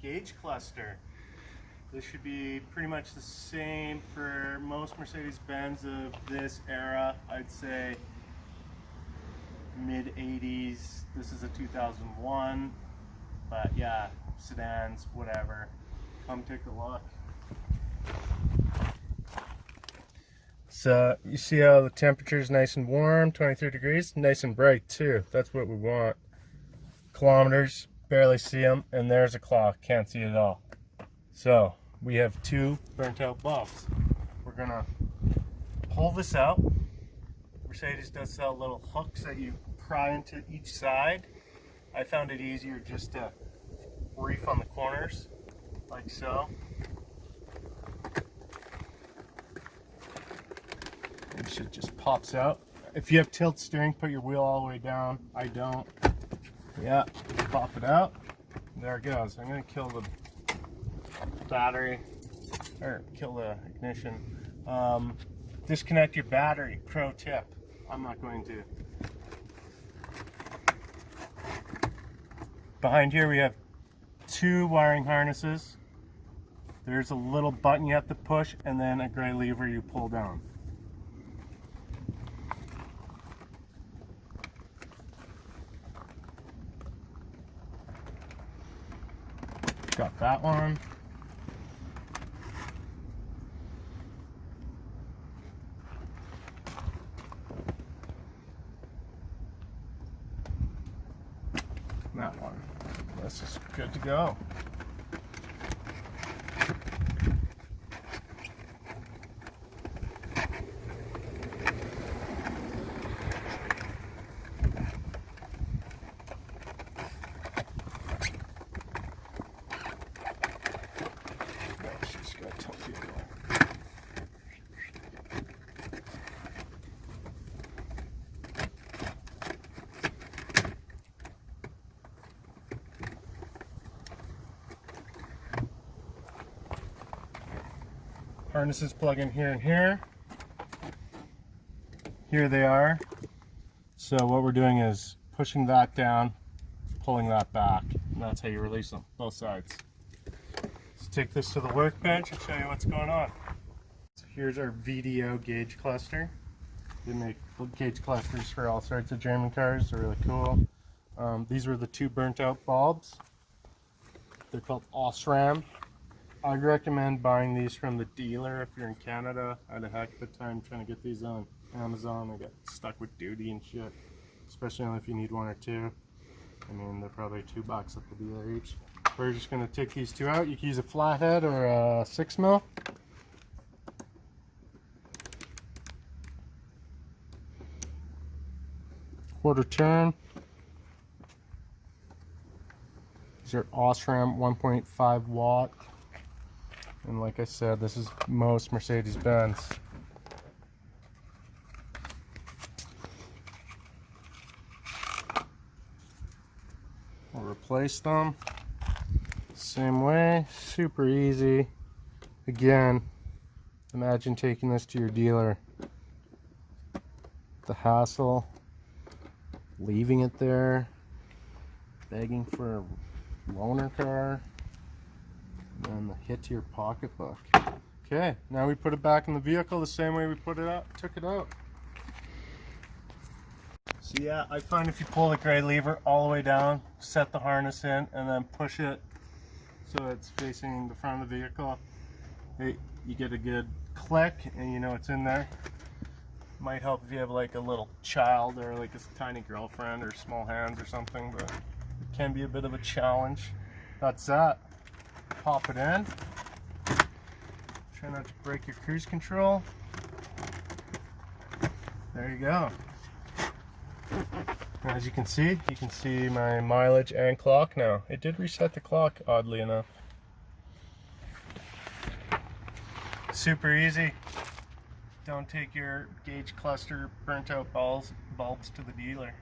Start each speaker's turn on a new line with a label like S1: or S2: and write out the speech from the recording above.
S1: gauge cluster. This should be pretty much the same for most Mercedes-Benz of this era. I'd say mid 80s. This is a 2001, but yeah, sedans, whatever. Come take a look. So you see how the temperature is nice and warm, 23 degrees, nice and bright too. That's what we want. Kilometers, barely see them, and there's a clock, can't see it at all. So we have two burnt out bulbs. We're gonna pull this out. Mercedes does sell little hooks that you pry into each side. I found it easier just to reef on the corners, like so. It should just pops out. If you have tilt steering, put your wheel all the way down. I don't. Yeah, pop it out. There it goes. I'm gonna kill the battery, or kill the ignition. Disconnect your battery, pro tip. I'm not going to. Behind here we have two wiring harnesses. There's a little button you have to push, and then a gray lever you pull down. Got that one. That one. This is good to go. Harnesses plug in here and here. Here they are. So what we're doing is pushing that down, pulling that back, and that's how you release them, both sides. Let's take this to the workbench and show you what's going on. So here's our VDO gauge cluster. They make gauge clusters for all sorts of German cars. They're really cool. These were the two burnt out bulbs. They're called Osram. I'd recommend buying these from the dealer if you're in Canada. I had a heck of a time trying to get these on Amazon. I got stuck with duty and shit, especially if you need one or two. I mean, they're probably $2 at the dealer each. We're just going to take these two out. You can use a flathead or a 6mm. Quarter turn. These are Osram 1.5 watt. And like I said, this is most Mercedes-Benz. We'll replace them. Same way, super easy. Again, imagine taking this to your dealer. The hassle, leaving it there, begging for a loaner car. And the hit to your pocketbook. Okay, now we put it back in the vehicle the same way we put it out, took it out. So yeah, I find if you pull the gray lever all the way down, set the harness in, and then push it so it's facing the front of the vehicle, you get a good click and you know it's in there. Might help if you have like a little child or like a tiny girlfriend or small hands or something, but it can be a bit of a challenge. That's that. Pop it in. Try not to break your cruise control. There you go. As you can see my mileage and clock now. It did reset the clock, oddly enough. Super easy. Don't take your gauge cluster burnt out bulbs to the dealer.